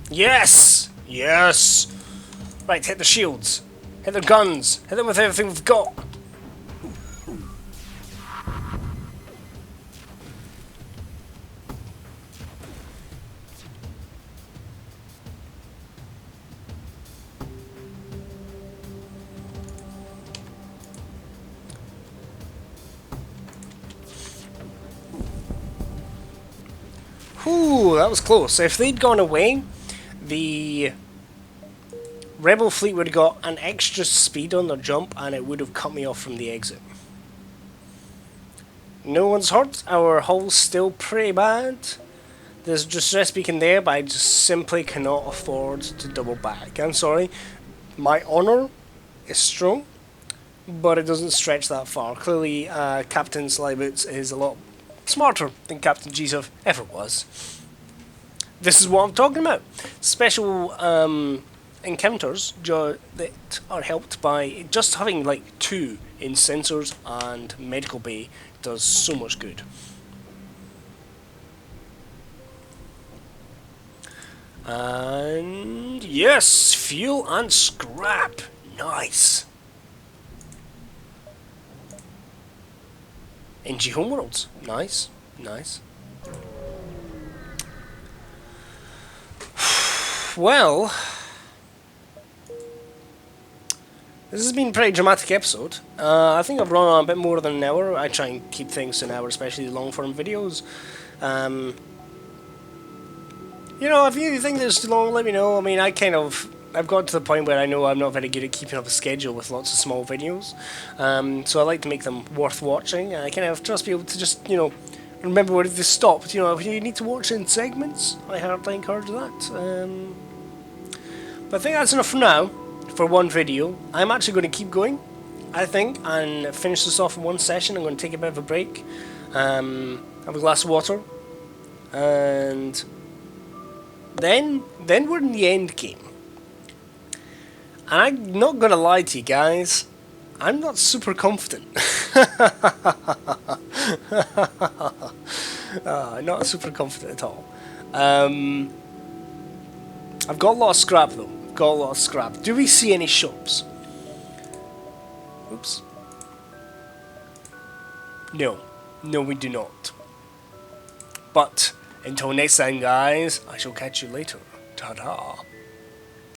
Yes! Yes! Right, hit the shields. Hit their guns. Hit them with everything we've got. Whew, that was close. If they'd gone away, the Rebel fleet would have got an extra speed on their jump and it would have cut me off from the exit. No one's hurt. Our hull's still pretty bad. There's distress beacon there, but I just simply cannot afford to double back. I'm sorry. My honour is strong, but it doesn't stretch that far. Clearly, Captain Slyboots is a lot smarter than Captain Geesuv ever was. This is what I'm talking about. Special encounters that are helped by just having like 2 in sensors and medical bay does so much good. And yes, fuel and scrap. Nice. NG Homeworlds. Nice. Nice. Well, this has been a pretty dramatic episode. I think I've run on a bit more than an hour. I try and keep things to an hour, especially long form videos. You know, if you think this is too long, let me know. I mean, I've got to the point where I know I'm not very good at keeping up a schedule with lots of small videos. So I like to make them worth watching. I kind of trust people to just, you know, remember where they stopped. You know, if you need to watch in segments, I hardly encourage that. But I think that's enough for now, for one video. I'm actually going to keep going, I think, and finish this off in one session. I'm going to take a bit of a break, have a glass of water, and then we're in the end game. And I'm not going to lie to you guys, I'm not super confident. Not super confident at all. I've got a lot of scrap though. Got a lot of scrap. Do we see any shops? Oops. No. No, we do not. But until next time, guys, I shall catch you later. Ta-da.